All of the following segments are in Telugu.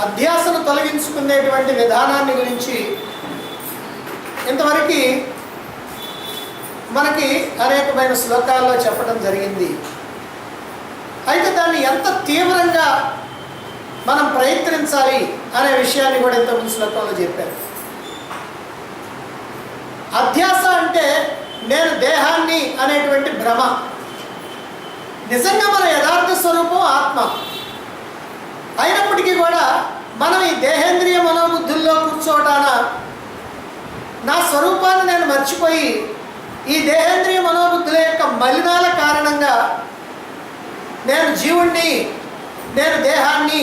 అధ్యాసను తొలగించుకునేటువంటి విధానాన్ని గురించి ఇంతవరకు మనకి అనేకమైన శ్లోకాల్లో చెప్పడం జరిగింది. అయితే దాన్ని ఎంత తీవ్రంగా మనం ప్రయత్నించాలి అనే విషయాన్ని కూడా ఇంతకుముందు శ్లోకంలో చెప్పారు. అధ్యాస అంటే నేను దేహాన్ని అనేటువంటి భ్రమ. నిజంగా మన యథార్థ స్వరూపం ఆత్మ అయినప్పటికీ కూడా మనం ఈ దేహేంద్రియ మనోబుద్ధుల్లో కూర్చోవటాన నా స్వరూపాన్ని నేను మర్చిపోయి ఈ దేహేంద్రియ మనోబుద్ధుల యొక్క మలినాల కారణంగా నేను జీవుణ్ణి, నేను దేహాన్ని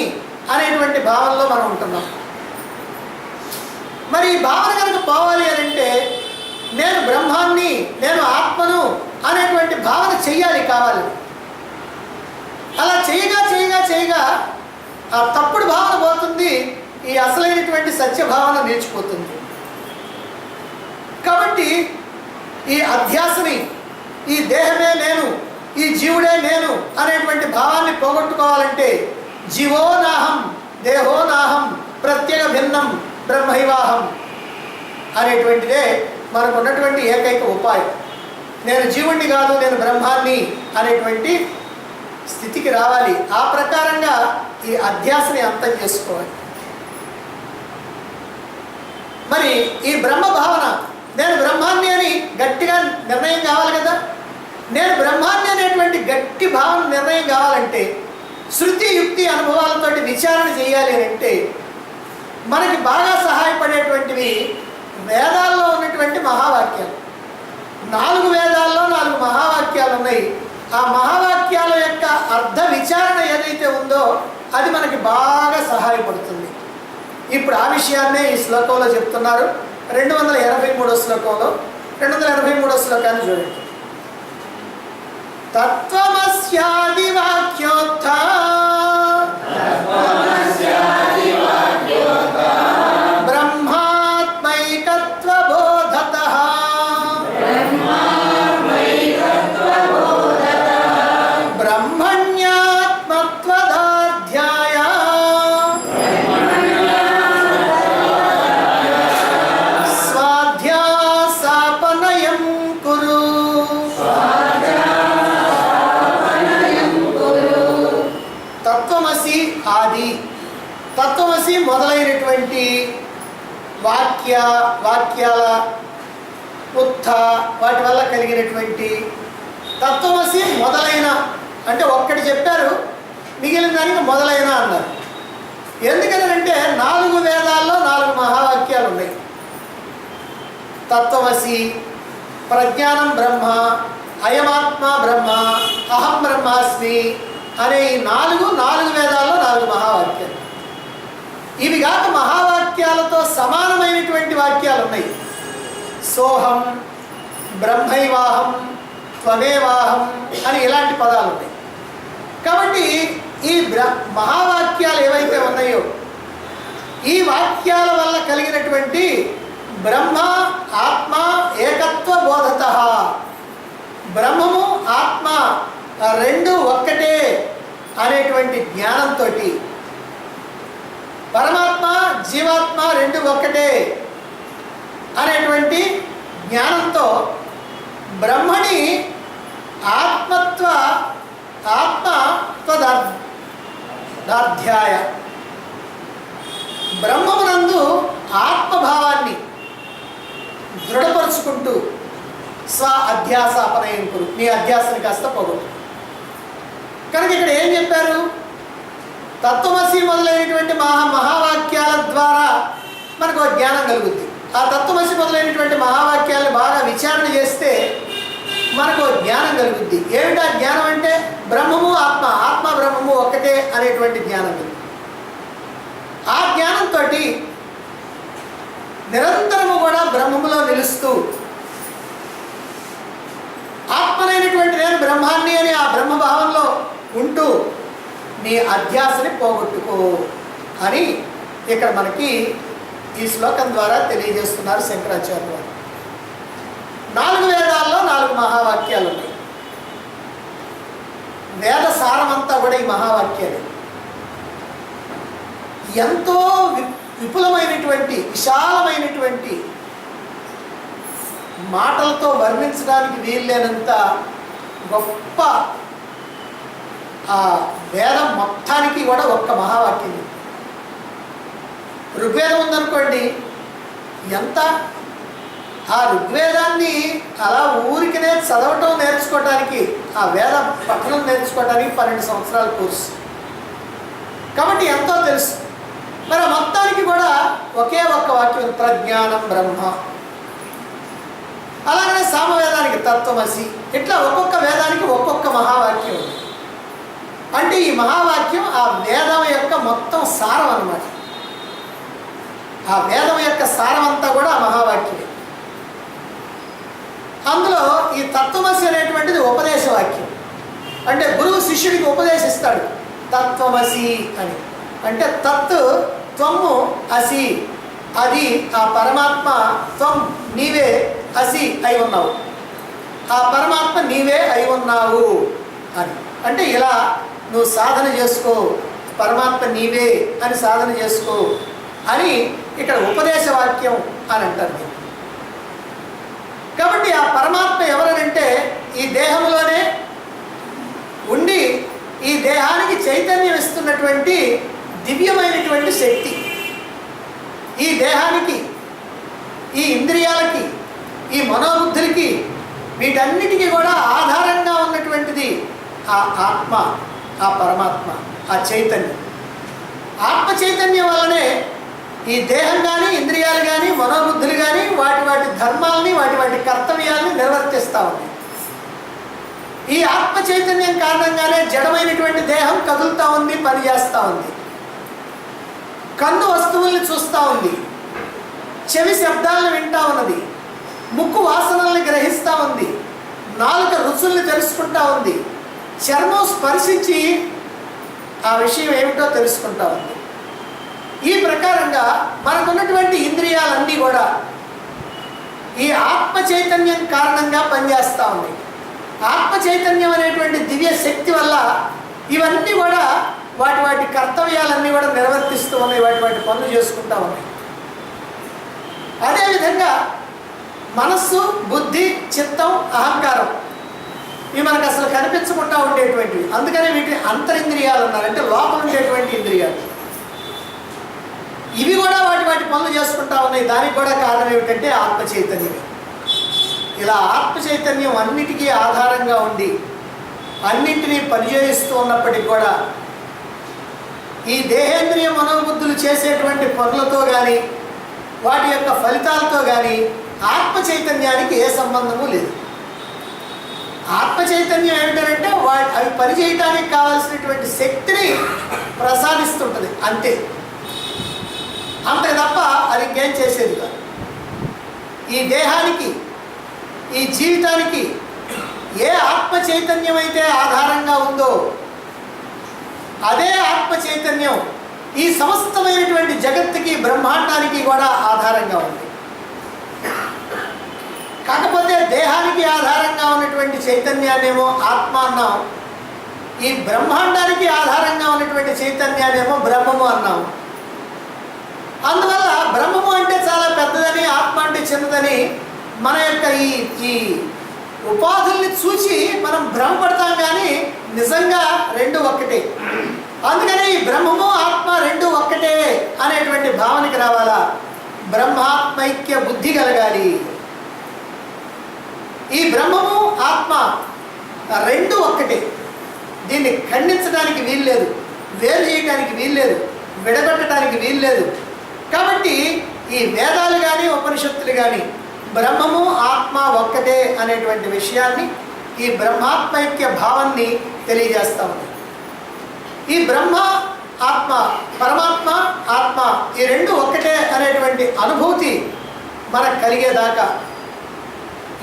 అనేటువంటి భావనలో మనం ఉంటున్నాం. మరి ఈ భావన కనుక పోవాలి అని అంటే నేను బ్రహ్మాన్ని, నేను ఆత్మను అనేటువంటి భావన చెయ్యాలి, కావాలి. అలా చేయగా చేయగా చేయగా ఆ తప్పుడు భావన పోతుంది, ఈ అసలైనటువంటి సత్యభావన నిలిచిపోతుంది. కాబట్టి ఈ అధ్యాసని, ఈ దేహమే నేను, ఈ జీవుడే నేను అనేటువంటి భావాన్ని పోగొట్టుకోవాలంటే జీవో నాహం దేహో నాహం ప్రత్యేక భిన్నం బ్రహ్మైవాహం అనేటువంటిదే మనకు ఉన్నటువంటి ఏకైక ఉపాయం. నేను జీవుణ్ణి కాదు, నేను బ్రహ్మాన్ని అనేటువంటి స్థితికి రావాలి. ఆ ప్రకారంగా ఈ అధ్యాసని అంతం చేసుకోవాలి. మరి ఈ బ్రహ్మ భావన, నేను బ్రహ్మాన్ని అని గట్టిగా నిర్ణయం కావాలి కదా. నేను బ్రహ్మాన్ని అనేటువంటి గట్టి భావన నిర్ణయం కావాలంటే శృతి యుక్తి అనుభవాలతోటి విచారణ చేయాలి అని అంటే మనకి బాగా సహాయపడేటువంటివి వేదాల్లో ఉన్నటువంటి మహావాక్యాలు. 4 వేదాల్లో 4 మహావాక్యాలు ఉన్నాయి. ఆ మహావాక్యాల యొక్క అర్థ విచారణ ఏదైతే ఉందో అది మనకి బాగా సహాయపడుతుంది. ఇప్పుడు ఆ విషయాన్నే ఈ శ్లోకంలో చెప్తున్నారు. 283వ శ్లోకంలో 283వ శ్లోకాన్ని చూడండి. తత్వమస్యాది వాక్యోత్థ బ్రహ్మాత్మైకత్వ బోధతః బ్రహ్మణ్యాత్మత్వదాధ్యాయ స్వాధ్యాసాపనయం కురు. తత్వమసి ఆది, తత్వమసి మొదలైనటువంటి వాక్యాల ఉత్థ వాటి వల్ల కలిగినటువంటి తత్వమసి మొదలైన అంటే ఒక్కటి చెప్పారు, మిగిలిన దానికి మొదలైన అన్నారు. ఎందుకనంటే 4 వేదాల్లో 4 మహావాక్యాలు ఉన్నాయి. తత్వమసి, ప్రజ్ఞానం బ్రహ్మ, అయమాత్మ బ్రహ్మ, అహం బ్రహ్మాస్మి అనే ఈ 4 వేదాల్లో 4 మహావాక్యాలు. ఇవి కాక మహావాక్యాలతో సమానమైనటువంటి వాక్యాలు ఉన్నాయి. సోహం, బ్రహ్మైవాహం, త్వమేవాహం అని ఇలాంటి పదాలు ఉన్నాయి. కాబట్టి ఈ మహావాక్యాలు ఏవైతే ఉన్నాయో ఈ వాక్యాల వల్ల కలిగినటువంటి బ్రహ్మ ఆత్మ ఏకత్వ బోధతః, బ్రహ్మము ఆత్మ రెండు ఒక్కటే అనేటువంటి జ్ఞానంతో, పరమాత్మ జీవాత్మ రెండు ఒక్కటే అనేటువంటి జ్ఞానంతో బ్రహ్మని ఆత్మత్వదాధ్యాయ, బ్రహ్మమునందు ఆత్మభావాన్ని దృఢపరుచుకుంటూ స్వ అధ్యాసాపనయం కురు, నీ అధ్యాసని కాస్త పోగొట్టు. కనుక ఇక్కడ ఏం చెప్పారు? తత్వమసి మొదలైనటువంటి మహావాక్యాల ద్వారా మనకు జ్ఞానం కలుగుద్ది. ఆ తత్వమసి మొదలైనటువంటి మహావాక్యాలను బాగా విచారణ చేస్తే మనకు జ్ఞానం కలుగుద్ది. ఏమిటా జ్ఞానం అంటే బ్రహ్మము ఆత్మ, ఆత్మ బ్రహ్మము ఒక్కటే అనేటువంటి జ్ఞానం. ఆ జ్ఞానంతో నిరంతరము కూడా బ్రహ్మములో నిలుస్తూ ఆత్మనైనటువంటి నేను బ్రహ్మాన్ని అని ఆ బ్రహ్మభావంలో ఉంటూ నీ అధ్యాసని పోగొట్టుకో అని ఇక్కడ మనకి ఈ శ్లోకం ద్వారా తెలియజేస్తున్నారు శంకరాచార్య వారు. 4 వేదాల్లో 4 మహావాక్యాలు ఉన్నాయి. వేద సారమంతా కూడా ఈ మహావాక్యాలే. ఎంతో విపులమైనటువంటి విశాలమైనటువంటి మాటలతో వర్ణించడానికి వీల్లేనంత గొప్ప ఆ వేదం మొత్తానికి కూడా ఒక్క మహావాక్యం. ఋగ్వేదం ఉందనుకోండి, ఎంత ఆ ఋగ్వేదాన్ని అలా ఊరికినే చదవటం నేర్చుకోవడానికి, ఆ వేద పఠనం నేర్చుకోవడానికి 12 సంవత్సరాల కోర్సు. కాబట్టి ఎంతో తెలుసు. మరి మొత్తానికి కూడా ఒకే ఒక్క వాక్యం, ప్రజ్ఞానం బ్రహ్మ. అలాగనే సామవేదానికి తత్వమసి. ఇట్లా ఒక్కొక్క వేదానికి ఒక్కొక్క మహావాక్యం ఉంది. అంటే ఈ మహావాక్యం ఆ వేదం యొక్క మొత్తం సారం అన్నమాట. ఆ వేదం యొక్క సారం అంతా కూడా ఆ మహావాక్యమే. అందులో ఈ తత్వమసి అనేటువంటిది ఉపదేశ వాక్యం. అంటే గురువు శిష్యుడికి ఉపదేశిస్తాడు తత్వమసి అని. అంటే తత్ త్వము అసి, అది ఆ పరమాత్మ, త్వం నీవే, అసి అయి ఉన్నావు, ఆ పరమాత్మ నీవే అయి ఉన్నావు అని. అంటే ఇలా నువ్వు సాధన చేసుకో, పరమాత్మ నీవే అని సాధన చేసుకో అని ఇక్కడ ఉపదేశ వాక్యం అని అంటారు. కాబట్టి ఆ పరమాత్మ ఎవరనంటే ఈ దేహంలోనే ఉండి ఈ దేహానికి చైతన్యం ఇస్తున్నటువంటి దివ్యమైనటువంటి శక్తి. ఈ దేహానికి, ఈ ఇంద్రియాలకి, ఈ మనోబుద్ధులకి, వీటన్నిటికీ కూడా ఆధారంగా ఉన్నటువంటిది ఆ ఆత్మ, ఆ పరమాత్మ, ఆ చైతన్యం. ఆత్మ చైతన్యం వల్లనే ఈ దేహం కానీ, ఇంద్రియాలు కానీ, మనోబుద్ధులు కానీ వాటి వాటి ధర్మాలని, వాటి కర్తవ్యాలని నిర్వర్తిస్తూ ఉన్నాయి. ఈ ఆత్మ చైతన్యం కారణంగానే జడమైనటువంటి దేహం కదులుతూ ఉంది, పనిచేస్తూ ఉంది. కన్ను వస్తువుల్ని చూస్తూ ఉంది, చెవి శబ్దాలను వింటూ ఉన్నది, ముక్కు వాసనల్ని గ్రహిస్తూ ఉంది, నాలుక రుచుల్ని తెలుసుకుంటూ ఉంది, చర్మం స్పర్శించి ఆ విషయం ఏమిటో తెలుసుకుంటూ ఉంది. ఈ ప్రకారంగా మనకున్నటువంటి ఇంద్రియాలన్నీ కూడా ఈ ఆత్మ చైతన్యం కారణంగా పనిచేస్తూ ఉన్నాయి. ఆత్మ చైతన్యం అనేటువంటి దివ్య శక్తి వల్ల ఇవన్నీ కూడా వాటి కర్తవ్యాలన్నీ కూడా నిర్వర్తిస్తూ ఉన్నాయి, వాటి పనులు చేసుకుంటూ ఉన్నాయి. అదేవిధంగా మనస్సు, బుద్ధి, చిత్తం, అహంకారం ఇవి మనకు అసలు కనిపించకుండా ఉండేటువంటివి. అందుకనే వీటిని అంతరింద్రియాలు అన్నారు. అంటే లోపల ఉండేటువంటి ఇంద్రియాలు. ఇవి కూడా వాటి పనులు చేసుకుంటూ ఉన్నాయి. దానికి కూడా కారణం ఏమిటంటే ఆత్మ చైతన్యమే. ఇలా ఆత్మ చైతన్యం అన్నిటికీ ఆధారంగా ఉండి అన్నింటినీ పనిచేయిస్తూ ఉన్నప్పటికీ కూడా ఈ దేహేంద్రియ మనోబుద్ధులు చేసేటువంటి పనులతో కానీ, వాటి యొక్క ఫలితాలతో కానీ ఆత్మ చైతన్యానికి ఏ సంబంధము లేదు. ఆత్మ చైతన్యం ఏమిటంటే అవి పనిచేయడానికి కావాల్సినటువంటి శక్తిని ప్రసాదిస్తుంటుంది, అంతే. అంతే తప్ప అది ఇంకేం చేసేది కాదు. ఈ దేహానికి, ఈ జీవితానికి ఏ ఆత్మ చైతన్యం అయితే ఆధారంగా ఉందో అదే ఆత్మ చైతన్యం ఈ సమస్తమైనటువంటి జగత్తుకి, బ్రహ్మాండానికి కూడా ఆధారంగా ఉంది. కాకపోతే దేహానికి ఆధారంగా ఉన్నటువంటి చైతన్యాన్నేమో ఆత్మ అన్నాం, ఈ బ్రహ్మాండానికి ఆధారంగా ఉన్నటువంటి చైతన్యాన్నేమో బ్రహ్మము అన్నాము. అందువల్ల బ్రహ్మము అంటే చాలా పెద్దదని, ఆత్మ అంటే చిన్నదని మన యొక్క ఈ ఉపాధుల్ని చూసి మనం భ్రమపడతాం, కానీ నిజంగా రెండు ఒక్కటే. అందుకని ఈ బ్రహ్మము, ఆత్మ రెండు ఒక్కటే అనేటువంటి భావనకి రావాలా. బ్రహ్మాత్మైక్య బుద్ధి కలగాలి. ఈ బ్రహ్మము, ఆత్మ రెండు ఒక్కటే. దీన్ని ఖండించడానికి వీల్లేదు, వేరు చేయడానికి వీల్లేదు, విడగొట్టడానికి వీల్లేదు. కాబట్టి ఈ వేదాలు కానీ, ఉపనిషత్తులు కానీ బ్రహ్మము, ఆత్మ ఒక్కటే అనేటువంటి విషయాన్ని, ఈ బ్రహ్మాత్మైక్య భావాన్ని తెలియజేస్తూ ఉంది. ఈ బ్రహ్మ, ఆత్మ, పరమాత్మ, ఆత్మ ఈ రెండు ఒక్కటే అనేటువంటి అనుభూతి మనకు కలిగేదాకా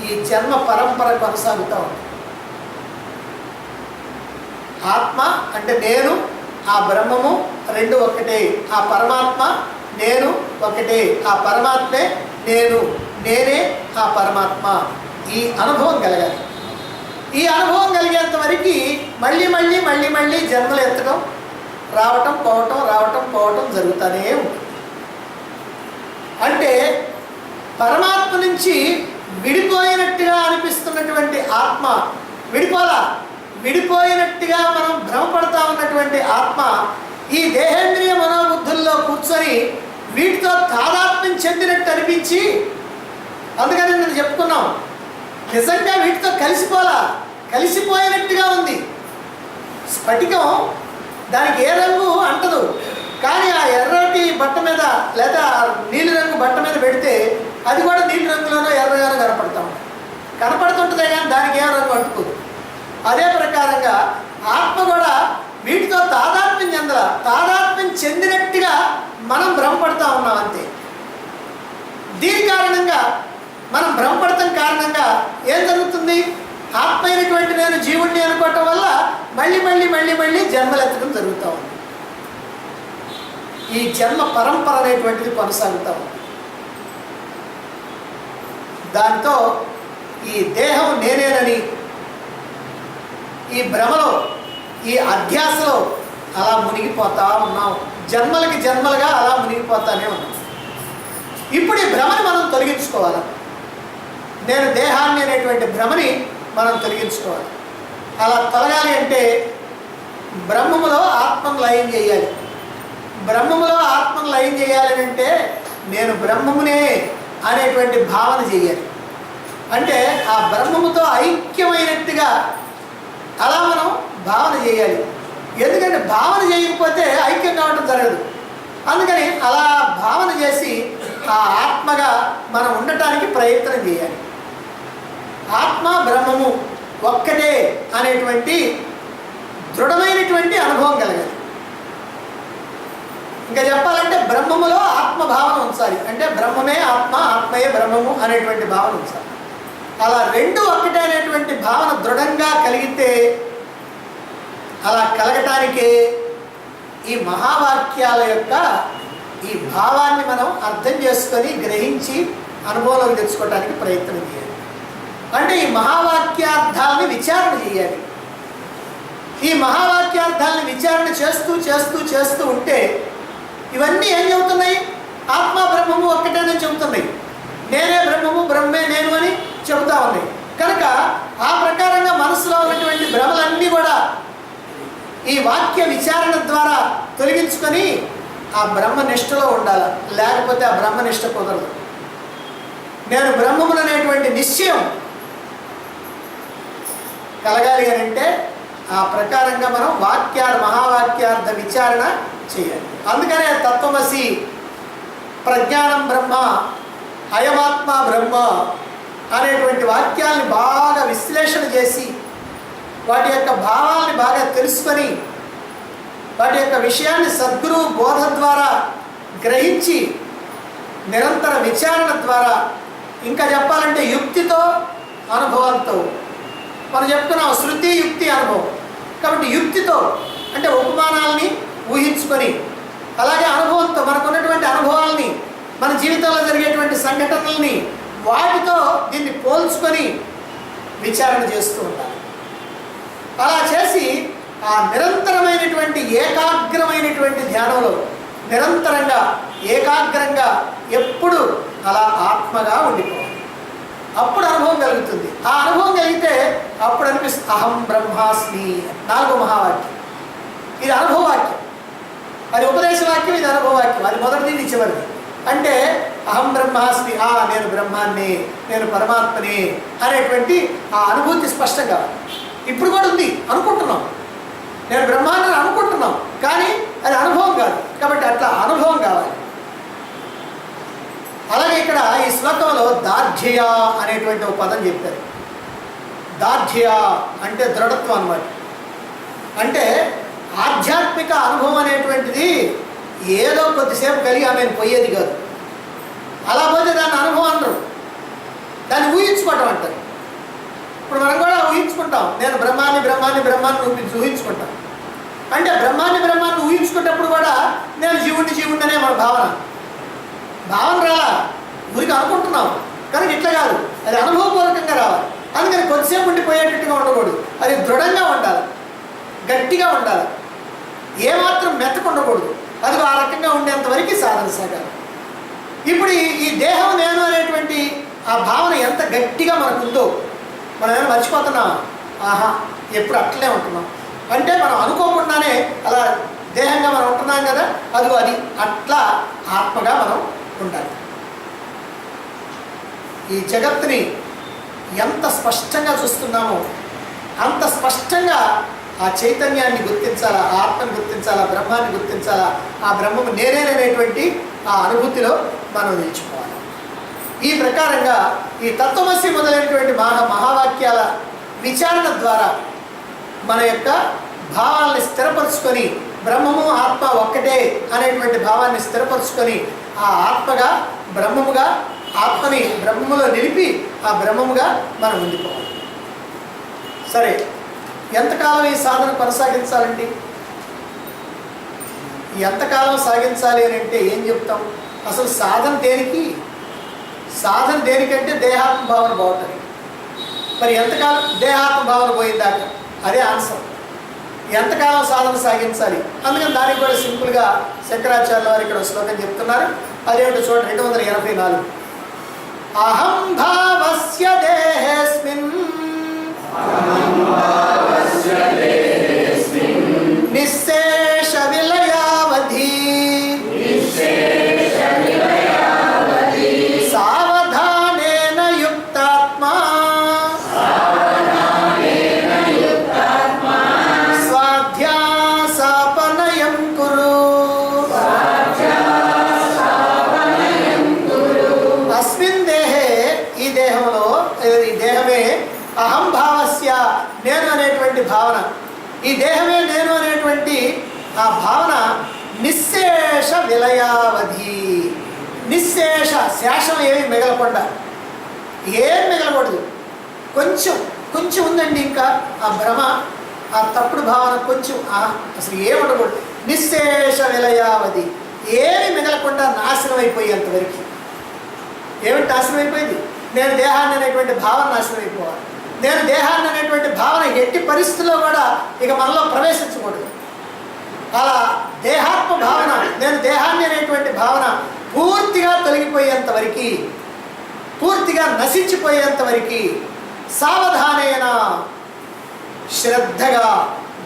ఈ జన్మ పరంపర కొనసాగుతూ ఉంది. ఆత్మ అంటే నేను, ఆ బ్రహ్మము రెండు ఒక్కటే, ఆ పరమాత్మ నేను ఒకటే, ఆ పరమాత్మే నేను, నేనే ఆ పరమాత్మ. ఈ అనుభవం కలగాలి. ఈ అనుభవం కలిగేంత వరకు మళ్ళీ మళ్ళీ మళ్ళీ మళ్ళీ జన్మలు ఎత్తడం, రావటం పోవటం జరుగుతూనే ఉంటుంది. అంటే పరమాత్మ నుంచి విడిపోయినట్టుగా అనిపిస్తున్నటువంటి ఆత్మ విడిపోయినట్టుగా మనం భ్రమపడతా ఉన్నటువంటి ఆత్మ ఈ దేహేంద్రియ మనోబుద్ధుల్లో కూర్చొని వీటితో తాదాత్మ్యం చెందినట్టు అనిపించి, అందుకని నేను చెప్పుకున్నాం, నిజంగా వీటితో కలిసిపోయినట్టుగా ఉంది. స్ఫటికం దానికి ఏ రంగు అంటదు, కానీ ఆ ఎర్రటి బట్ట మీద లేదా నీలి రంగు బట్ట మీద పెడితే అది కూడా నీలి రంగులోనో ఎర్రగానో కనపడుతుంటుందే కానీ దానికి ఏ రంగు అంటుకోదు. అదే ప్రకారంగా ఆత్మ కూడా వీటితో తాదాత్మ్యం చెందినట్టుగా మనం భ్రమపడతా ఉన్నాం అంతే. దీని కారణంగా మనం భ్రమపడటం కారణంగా ఏం జరుగుతుంది? ఆత్మ అయినటువంటి నేను జీవుణ్ణి అనుకోవటం వల్ల మళ్ళీ జన్మలెత్తడం జరుగుతూ ఉంది. ఈ జన్మ పరంపర అనేటువంటిది కొనసాగుతూ ఉంది. దాంతో ఈ దేహం నేనేనని ఈ భ్రమలో, ఈ అధ్యాసలో అలా మునిగిపోతా ఉన్నాం. జన్మలుగా అలా మునిగిపోతానే ఉన్నాం. ఇప్పుడు ఈ భ్రమని మనం తొలగించుకోవాలి. నేను దేహాన్ని అనేటువంటి భ్రమని మనం తొలగించుకోవాలి. అలా తొలగాలి అంటే బ్రహ్మములో ఆత్మను లయం చేయాలి. బ్రహ్మములో ఆత్మను లయం చేయాలి అంటే నేను బ్రహ్మమునే అనేటువంటి భావన చేయాలి. అంటే ఆ బ్రహ్మముతో ఐక్యమైనట్టుగా అలా మనం భావన చేయాలి. ఎందుకంటే భావన చేయకపోతే ఐక్యం కావడం జరగదు. అందుకని అలా భావన చేసి ఆ ఆత్మగా మనం ఉండటానికి ప్రయత్నం చేయాలి. ఆత్మ బ్రహ్మము ఒక్కటే అనేటువంటి దృఢమైనటువంటి అనుభవం కలగాలి. ఇంకా చెప్పాలంటే బ్రహ్మములో ఆత్మభావన ఉంచాలి. అంటే బ్రహ్మమే ఆత్మ, ఆత్మయే బ్రహ్మము అనేటువంటి భావన ఉంచాలి. అలా రెండు ఒక్కటే అనేటువంటి భావన దృఢంగా కలిగితే, అలా కలగటానికే ఈ మహావాక్యాల యొక్క ఈ భావాన్ని మనం అర్థం చేసుకొని గ్రహించి అనుభవంలోకి తెచ్చుకోవడానికి ప్రయత్నం చేయాలి. అంటే ఈ మహావాక్యార్థాలని విచారణ చేయాలి. ఈ మహావాక్యార్థాలని విచారణ చేస్తూ ఉంటే ఇవన్నీ ఏం చెబుతున్నాయి? ఆత్మ బ్రహ్మము ఒక్కటేనని చెబుతున్నాయి. నేనే బ్రహ్మము, బ్రహ్మే నేను అని చెబుతా ఉన్నాయి. కనుక ఆ ప్రకారంగా మనసులో ఉన్నటువంటి భ్రమలన్నీ కూడా ఈ వాక్య విచారణ ద్వారా తొలగించుకొని ఆ బ్రహ్మనిష్టలో ఉండాలి. లేకపోతే ఆ బ్రహ్మనిష్ట కుదరదు. నేను బ్రహ్మములు అనేటువంటి నిశ్చయం కలగాలి అని అంటే ఆ ప్రకారంగా మనం మహావాక్యార్థ విచారణ చేయాలి. అందుకనే తత్వమసి, ప్రజ్ఞానం బ్రహ్మ, అయమాత్మ బ్రహ్మ అనేటువంటి వాక్యాలని బాగా విశ్లేషణ చేసి వాటి యొక్క భావాల్ని బాగా తెలుసుకొని వాటి యొక్క విషయాన్ని సద్గురువు బోధ ద్వారా గ్రహించి నిరంతర విచారణ ద్వారా, ఇంకా చెప్పాలంటే యుక్తితో, అనుభవంతో, మనం చెప్తున్నాం శృతి యుక్తి అనుభవం. కాబట్టి యుక్తితో అంటే ఉపమానాలని ఊహించుకొని, అలాగే అనుభవంతో మనకున్నటువంటి అనుభవాల్ని, మన జీవితంలో జరిగేటువంటి సంఘటనల్ని వాటితో దీన్ని పోల్చుకొని విచారణ చేస్తూ ఉండాలి. అలా చేసి ఆ నిరంతరమైనటువంటి ఏకాగ్రమైనటువంటి ధ్యానంలో నిరంతరంగా ఏకాగ్రంగా ఎప్పుడు అలా ఆత్మగా ఉండిపోవాలి. అప్పుడు అనుభవం కలుగుతుంది. ఆ అనుభవం కలిగితే అప్పుడు అనిపిస్తుంది అహం బ్రహ్మాస్మి. 4వ మహావాక్యం ఇది అనుభవవాక్యం, అది ఉపదేశవాక్యం, ఇది అనుభవవాక్యం. అది మొదటిది, ఇది చివరిది. అంటే అహం బ్రహ్మాస్మి, నేను బ్రహ్మాన్ని, నేను పరమాత్మని అనేటువంటి ఆ అనుభూతి స్పష్టంగా ఇప్పుడు కూడా ఉంది. అనుకుంటున్నాం, నేను బ్రహ్మాన్ని అనుకుంటున్నాం, కానీ అది అనుభవం కాదు. కాబట్టి అట్లా అనుభవం కావాలి. అలాగే ఇక్కడ ఈ శ్లోకంలో దార్ఢ్య అనేటువంటి ఒక పదం చెప్పారు. దార్ఢ్య అంటే దృఢత్వం అన్నమాట. అంటే ఆధ్యాత్మిక అనుభవం అనేటువంటిది ఏదో కొద్దిసేపు కలిగి ఆమెను పోయేది కాదు. అలా పోతే దాన్ని అనుభవం అనరు, దాన్ని ఊహించుకోవటం అంటారు. ఇప్పుడు మనం కూడా ఊహించుకుంటాం, నేను బ్రహ్మాన్ని ఊహించుకుంటాం. అంటే బ్రహ్మాన్ని ఊహించుకునేటప్పుడు కూడా నేను జీవుణ్ణి అనే మన భావన రాలా, ఊరికి అనుకుంటున్నాం. కానీ ఇట్లా కాదు, అది అనుభవపూర్వకంగా రావాలి. అందుకని కొద్దిసేపు ఉండిపోయేటట్టుగా ఉండకూడదు, అది దృఢంగా ఉండాలి, గట్టిగా ఉండాలి. ఏమాత్రం మెత్తకుండకూడదు. అది ఆ రకంగా ఉండేంతవరకు సాధన సాగాలి. ఇప్పుడు ఈ దేహం నేను అనేటువంటి ఆ భావన ఎంత గట్టిగా మనకుందో మనం ఏమైనా మర్చిపోతున్నాం. ఆహా, ఎప్పుడు అట్లే ఉంటున్నాం అంటే మనం అనుకోకుండానే అలా దేహంగా మనం ఉంటున్నాం కదా, అదిగో అది అట్లా ఆత్మగా మనం ఉండాలి. ఈ జగత్తుని ఎంత స్పష్టంగా చూస్తున్నామో అంత స్పష్టంగా ఆ చైతన్యాన్ని గుర్తించాలా, ఆ ఆత్మని గుర్తించాలా, బ్రహ్మాన్ని గుర్తించాలా, ఆ బ్రహ్మము నేనేననేటువంటి ఆ అనుభూతిలో మనం నిలిచిపోవాలి. ఈ ప్రకారంగా ఈ తత్వమసి మొదలైనటువంటి మహావాక్యాల విచారణ ద్వారా మన యొక్క భావాల్ని స్థిరపరుచుకొని బ్రహ్మము ఆత్మ ఒక్కటే అనేటువంటి భావాన్ని స్థిరపరుచుకొని ఆ ఆత్మగా బ్రహ్మముగా ఆత్మని బ్రహ్మములో నిలిపి ఆ బ్రహ్మముగా మనం ఉండిపోవాలి. సరే, ఎంతకాలం ఈ సాధన కొనసాగించాలండి? ఎంతకాలం సాగించాలి అని అంటే ఏం చెప్తాం? అసలు సాధన దేనికి? సాధన దేనికంటే దేహాత్మ భావన బాగుంటుంది. మరి ఎంతకాలం దేహాత్మ భావన పోయిందాక అదే ఆన్సర్. ఎంతకాలం సాధన సాగించాలి? అందుకని దానికి కూడా సింపుల్గా శంకరాచార్యుల వారు ఇక్కడ శ్లోకం చెప్తున్నారు. అదేమిటో చూడండి, 284. అహం భావస్య దేహేస్మిన్ నిశ్శేష విలయావధి సావధానేన యుక్తాత్మా స్వాధ్యాసాపనయం కురు. అస్మిన్ దేహే, ఈ దేహంలో, ఈ దేహమే అహం భావస్య, నేను అనేటువంటి భావన, ఈ దేహమే నేను అనేటువంటి ఆ భావన నిశ్శేష విలయావధి. నిశ్శేష, శేషం ఏమి మిగలకుండా, ఏం మిగలకూడదు. కొంచెం కొంచెం ఉందండి ఇంకా ఆ భ్రమ, ఆ తప్పుడు భావన కొంచెం అసలు ఏమి ఉండకూడదు. నిశ్శేష విలయావధి, ఏమి మిగలకుండా నాశనం అయిపోయేంతవరకు. ఏమిటి నాశనం అయిపోయింది? నేను దేహాన్ని అనేటువంటి భావన నాశనం అయిపోవాలి. నేను దేహాన్ని అనేటువంటి భావన ఎట్టి పరిస్థితుల్లో కూడా ఇక మనలో ప్రవేశించకూడదు. అలా దేహాత్మ భావన, నేను దేహాన్ని అనేటువంటి భావన పూర్తిగా తొలగిపోయేంత వరకు, పూర్తిగా నశించిపోయేంత వరకు సావధానేన, శ్రద్ధగా,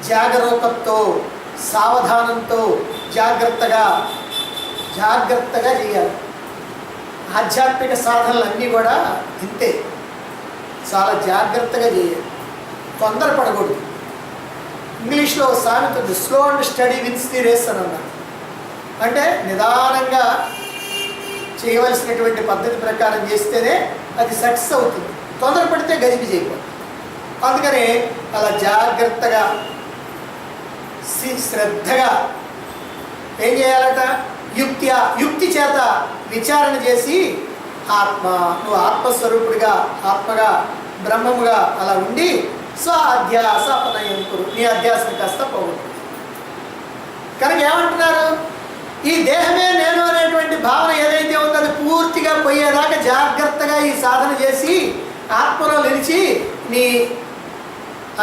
జాగరూకతతో, సావధానంతో, జాగ్రత్తగా చేయాలి. ఆధ్యాత్మిక సాధనలన్నీ కూడా ఇంతే, చాలా జాగ్రత్తగా చేయాలి, తొందరపడకూడదు. ఇంగ్లీష్లో సామెత ఉంది, slow and steady wins the race అని అన్నారు. అంటే నిదానంగా చేయవలసినటువంటి పద్ధతి ప్రకారం చేస్తేనే అది సక్సెస్ అవుతుంది. తొందరపడితే గజిబిజి అయిపోతుంది. అందుకని అలా జాగ్రత్తగా శ్రద్ధగా ఏం చేయాలట? యుక్తి చేత విచారణ చేసి నువ్వు ఆత్మస్వరూపుడిగా, ఆత్మగా, బ్రహ్మముగా అలా ఉండి స్వాధ్యాసాపనయం కురు, నీ అధ్యాసం కాస్త పోగొట్టు. కనుక ఏమంటున్నారు? ఈ దేహమే నేను అనేటువంటి భావన ఏదైతే ఉందో అది పూర్తిగా పోయేదాకా జాగ్రత్తగా ఈ సాధన చేసి ఆత్మలో నిలిచి నీ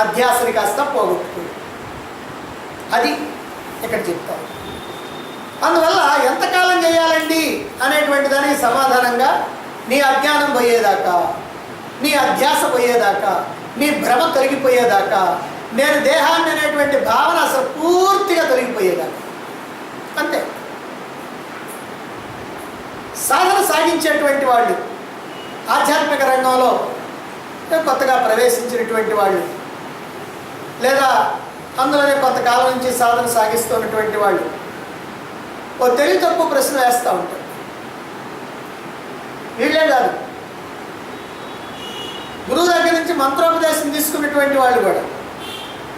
అధ్యాసని కాస్త పోగొట్టు. అది ఇక్కడ చెప్తారు. అందువల్ల ఎంతకాలం చేయాలండి అనేటువంటి దానికి సమాధానంగా నీ అజ్ఞానం పోయేదాకా, నీ అధ్యాస పోయేదాకా, నీ భ్రమ తొలగిపోయేదాకా, నేను దేహాన్ని అనేటువంటి భావన అసలు పూర్తిగా తొలగిపోయేదాకా, అంతే. సాధన సాగించేటువంటి వాళ్ళు, ఆధ్యాత్మిక రంగంలో కొత్తగా ప్రవేశించినటువంటి వాళ్ళు, లేదా అందులోనే కొంతకాలం నుంచి సాధన సాగిస్తున్నటువంటి వాళ్ళు ఓ తెలివి తక్కువ ప్రశ్న వేస్తూ ఉంటారు. వీళ్ళే కాదు, గురువు దగ్గర నుంచి మంత్రోపదేశం తీసుకున్నటువంటి వాళ్ళు కూడా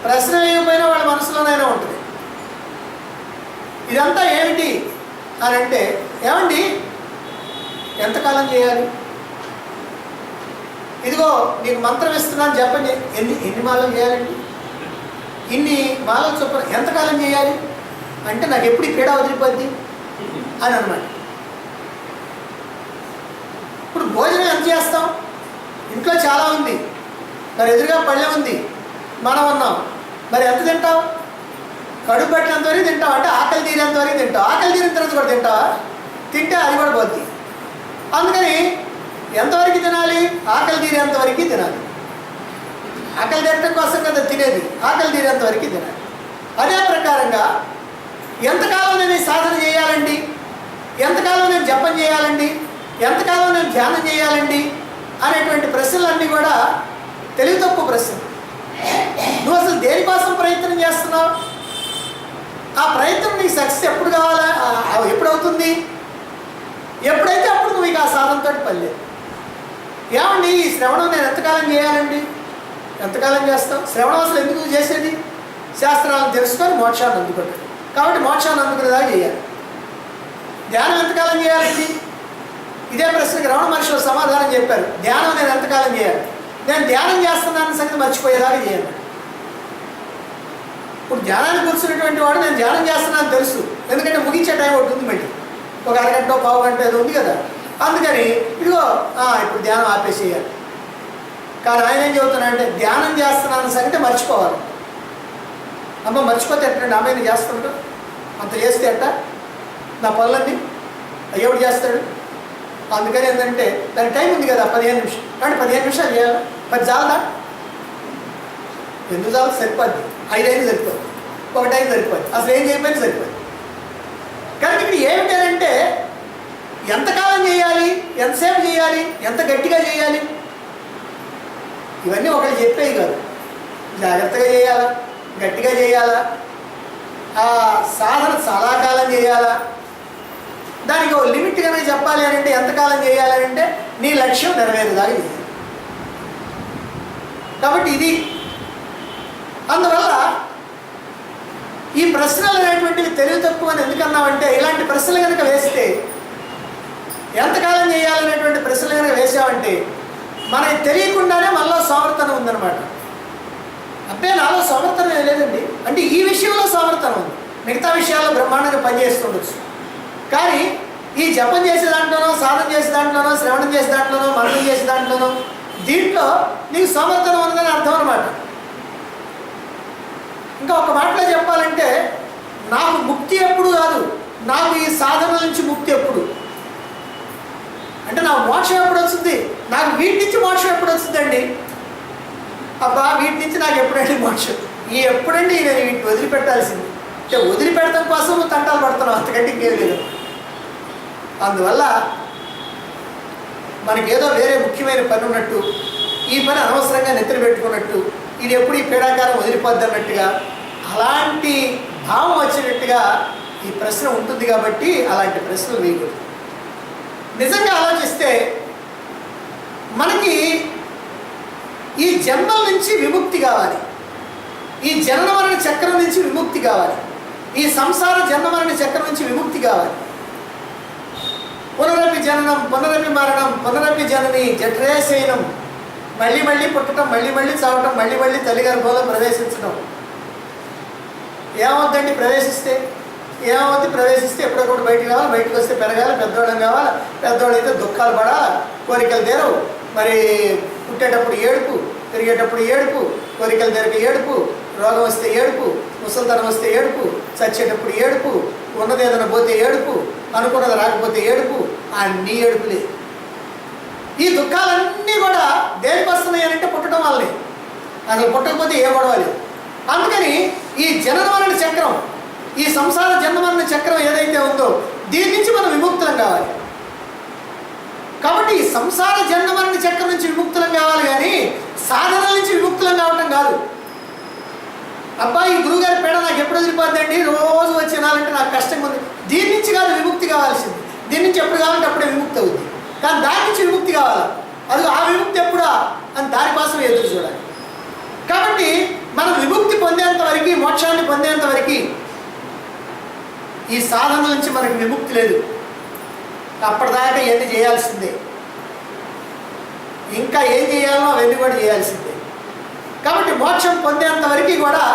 ప్రశ్న వేయకపోయినా వాళ్ళ మనసులోనైనా ఉంటుంది. ఇదంతా ఏమిటి అని అంటే, ఏమండి ఎంతకాలం చేయాలి? ఇదిగో నీకు మంత్రం ఇస్తున్నాను చెప్పండి, ఎన్ని మాలలు చేయాలండి? ఇన్ని మాలలు చొప్పున ఎంతకాలం చేయాలి అంటే, నాకు ఎప్పుడు పీడ వదిలిపోద్ది అని అన్నమాట. ఇప్పుడు భోజనం ఎంత చేస్తాం? ఇంట్లో చాలా ఉంది, మరి ఎదురుగా పళ్ళెం ఉంది, మనం ఉన్నాం, మరి ఎంత తింటావు? కడుపు పట్టినంత వరకు తింటావు, అంటే ఆకలి తీరేంత వరకు తింటావు. ఆకలి తీరిన తర్వాత కూడా తింటావా? తింటే అది కూడా పోద్ది. అందుకని ఎంతవరకు తినాలి? ఆకలి తీరేంత వరకు తినాలి. ఆకలి తీరటం కోసం కదా తినేది, ఆకలి తీరేంత వరకు తినాలి. అదే ప్రకారంగా ఎంతకాలం నేను ఈ సాధన చేయాలండి, ఎంతకాలం నేను జపం చేయాలండి, ఎంతకాలం నేను ధ్యానం చేయాలండి అనేటువంటి ప్రశ్నలన్నీ కూడా తెలివి తక్కువ ప్రశ్నలు. నువ్వు అసలు దేనికోసం ప్రయత్నం చేస్తున్నావు? ఆ ప్రయత్నం నీకు సక్సెస్ ఎప్పుడు కావాలా, ఎప్పుడు అవుతుంది? ఎప్పుడైతే అప్పుడు నువ్వు ఇక ఆ సాధనతో పని లేదు. ఏమండి ఈ శ్రవణం నేను ఎంతకాలం చేయాలండి? ఎంతకాలం చేస్తావు? శ్రవణం అసలు ఎందుకు చేసేది? శాస్త్రాలను తెలుసుకొని మోక్షాన్ని అందుకుంటాడు. కాబట్టి మోక్షాన్ని అందుకునేదాకా చేయాలి. ధ్యానం ఎంతకాలం చేయాలండి? ఇదే ప్రశ్నకి రమణ మహర్షి సమాధానం చెప్పారు. ధ్యానం నేను ఎంతకాలం చేయాలి? నేను ధ్యానం చేస్తున్నాను సంగతి మర్చిపోయేదాకా చేయాలి. ఇప్పుడు ధ్యానాన్ని కూర్చున్నటువంటి వాడు నేను ధ్యానం చేస్తున్నాను తెలుసు, ఎందుకంటే ముగించే టైం ఒకటి ఉంది, మళ్ళీ ఒక అరగంట పావు గంట ఏదో ఉంది కదా. అందుకని ఇదిగో ఇప్పుడు ధ్యానం ఆపేసేయాలి. కానీ ఆయన ఏం చెబుతున్నాడంటే ధ్యానం చేస్తున్నాను సంగతి మర్చిపోవాలి. అమ్మ మర్చిపోతే ఎట్టండి, అమ్మాయిని చేస్తుంటాం అంత చేస్తే ఎట్ట నా పనులన్నీ ఎవడు చేస్తాడు? అందుకని ఏంటంటే దాని టైం ఉంది కదా 15 నిమిషాలు, కానీ 15 నిమిషాలు చేయాలి. 10 చాలదా? ఎందుకు చాలు? సరిపోద్ది. 5 అయినా సరిపోద్ది, 1 అయినా సరిపోద్ది, అసలు ఏం చేయకపోయినా సరిపోద్ది. కానీ ఇక్కడ ఏమిటంటే ఎంతకాలం చేయాలి, ఎంతసేపు చేయాలి, ఎంత గట్టిగా చేయాలి, ఇవన్నీ ఒకళ్ళు చెప్పేవి కాదు. జాగ్రత్తగా చేయాలా, గట్టిగా చేయాలా, ఆ సాధన చాలా కాలం చేయాలా, దానికి ఒక లిమిట్ కనుక చెప్పాలి అని అంటే ఎంతకాలం చేయాలి అంటే నీ లక్ష్యం నెరవేరేదాకా చేయాలి. కాబట్టి ఇది అందువల్ల ఈ ప్రశ్నలు అనేటువంటివి తెలివి తక్కువ అని ఎందుకన్నామంటే ఇలాంటి ప్రశ్నలు కనుక వేస్తే, ఎంతకాలం చేయాలనేటువంటి ప్రశ్నలు కనుక వేసామంటే మనకి తెలియకుండానే మనలో సోమర్థనం ఉందన్నమాట. అబ్బే నాలో సోమర్థనం ఏం లేదండి అంటే ఈ విషయంలో సోమర్థనం ఉంది, మిగతా విషయాల్లో బ్రహ్మాండంగా పనిచేస్తుండొచ్చు. కానీ ఈ జపం చేసే దాంట్లోనో, సాధన చేసే దాంట్లోనో, శ్రవణం చేసే దాంట్లోనో, మననం చేసే దాంట్లోనో దీంట్లో నీకు సోమర్థనం ఉందని అర్థం అన్నమాట. ఇంకా ఒక మాటలో చెప్పాలంటే నాకు ముక్తి ఎప్పుడు కాదు, నాకు ఈ సాధన నుంచి ముక్తి ఎప్పుడు అంటే నాకు మోక్షం ఎప్పుడు వస్తుంది, నాకు వీటి నుంచి మోక్షం ఎప్పుడు వస్తుందండి? అబ్బా వీటి నుంచి నాకు ఎప్పుడండి మోక్షం? ఈ ఎప్పుడండి నేను వీటిని వదిలిపెట్టాల్సింది అంటే వదిలిపెట్టడం కోసం తంటాలు పడుతున్నావు, అంతకంటే ఇంకేం లేదు. అందువల్ల మనకేదో వేరే ముఖ్యమైన పని ఉన్నట్టు, ఈ పని అనవసరంగా నెత్తిన పెట్టుకున్నట్టు, ఇది ఎప్పుడు ఈ పీడాకారం వదిలిపోద్ది అన్నట్టుగా అలాంటి భావం వచ్చినట్టుగా ఈ ప్రశ్న ఉంటుంది. కాబట్టి అలాంటి ప్రశ్నలు వేయకూడదు. నిజంగా ఆలోచిస్తే మనకి ఈ జన్మల నుంచి విముక్తి కావాలి, ఈ జనన మరణ చక్రం నుంచి విముక్తి కావాలి, ఈ సంసార జన్మ మరణ చక్రం నుంచి విముక్తి కావాలి. పునరపి జననం పునరపి మరణం పునరపి జనని జఠరేశయనం, మళ్ళీ మళ్ళీ పుట్టడం, మళ్ళీ మళ్ళీ చావటం, మళ్ళీ మళ్ళీ తల్లి గర్భంలో ప్రవేశించడం. ఏమవుద్దండి ప్రవేశిస్తే? ఏమవుద్ది? ప్రవేశిస్తే ఎప్పుడొకటి బయటికి రావాలి, బయటకు వస్తే పెరగాలి, పెద్దవాళ్ళం కావాలి, పెద్దవాళ్ళు అయితే దుఃఖాలు పడాలి, కోరికలు తీరవు. మరి పుట్టేటప్పుడు ఏడుపు, తిరిగేటప్పుడు ఏడుపు, కోరికలు తీరక ఏడుపు, రోగం వస్తే ఏడుపు, ముసలితనం వస్తే ఏడుపు, చచ్చేటప్పుడు ఏడుపు, ఉన్నది ఏదైనా పోతే ఏడుపు, అనుకున్నది రాకపోతే ఏడుపు, అన్నీ ఏడుపులే. ఈ దుఃఖాలన్నీ కూడా దేనికి వస్తున్నాయి అంటే పుట్టడం వల్లనే, అసలు పుట్టకపోతే ఏ గొడవలేదు. అందుకని ఈ జనన మరణ చక్రం, ఈ సంసార జన్మమరణ చక్రం ఏదైతే ఉందో దీని నుంచి మనం విముక్తులం కావాలి. కాబట్టి ఈ సంసార జన్మమరణ చక్రం నుంచి విముక్తులం కావాలి, కానీ సాధనల నుంచి విముక్తులం కావటం కాదు. అబ్బాయి ఈ గురువుగారి పేడ నాకు ఎప్పుడు వదిలిపోద్దండి, రోజు వచ్చి వినాలంటే నాకు కష్టంగా ఉంది, దీని నుంచి కాదు విముక్తి కావాల్సింది. దీని నుంచి ఎప్పుడు కావాలంటే అప్పుడే విముక్తి అవుతుంది, కానీ దాని నుంచి విముక్తి కావాలి. అది ఆ విముక్తి ఎప్పుడా అని దానికోసం ఎదురు చూడాలి. కాబట్టి మనం విముక్తి పొందేంత వరకు, మోక్షాన్ని పొందేంత వరకు ఈ సాధన నుంచి మనకు విముక్తి లేదు. అప్పటిదాకా ఇవన్నీ చేయాల్సిందే, ఇంకా ఏం చేయాలో అవన్నీ కూడా చేయాల్సిందే. కాబట్టి మోక్షం పొందేంత వరకు కూడా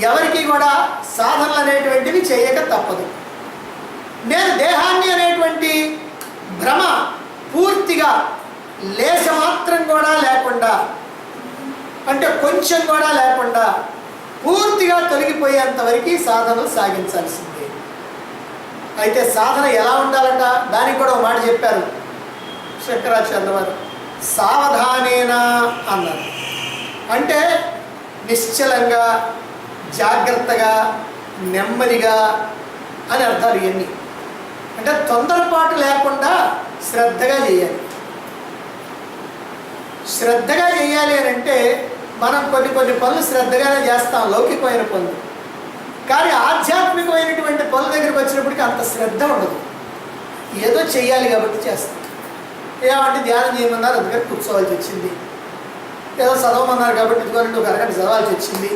ఎవరికి కూడా సాధనలు అనేటువంటివి చేయక తప్పదు. నేను దేహాన్ని అనేటువంటి భ్రమ పూర్తిగా లేశ మాత్రం కూడా లేకుండా, అంటే కొంచెం కూడా లేకుండా పూర్తిగా తొలగిపోయేంత వరకు సాధనలు సాగించాల్సిందే. అయితే సాధన ఎలా ఉండాలంట దానికి కూడా ఒక మాట చెప్పారు శంకరాచార్యుల వారు. సావధానేనా అన్నారు. అంటే నిశ్చలంగా, జాగ్రత్తగా, నెమ్మదిగా అని అర్థాలు ఇవన్నీ. అంటే తొందరపాటు లేకుండా శ్రద్ధగా చేయాలి. శ్రద్ధగా చేయాలి అని అంటే మనం కొన్ని పనులు శ్రద్ధగానే చేస్తాం, లౌకికమైన పనులు. కానీ ఆధ్యాత్మికమైనటువంటి పనుల దగ్గరికి వచ్చినప్పటికీ అంత శ్రద్ధ ఉండదు. ఏదో చెయ్యాలి కాబట్టి చేస్తాం. ఏమంటే ధ్యానం చేయమన్నారు, అందుకని కూర్చోవాల్సి వచ్చింది. ఏదో చదవమన్నారు కాబట్టి ఇదిగోనండి ఒక అరగంట చదవాల్సి వచ్చింది.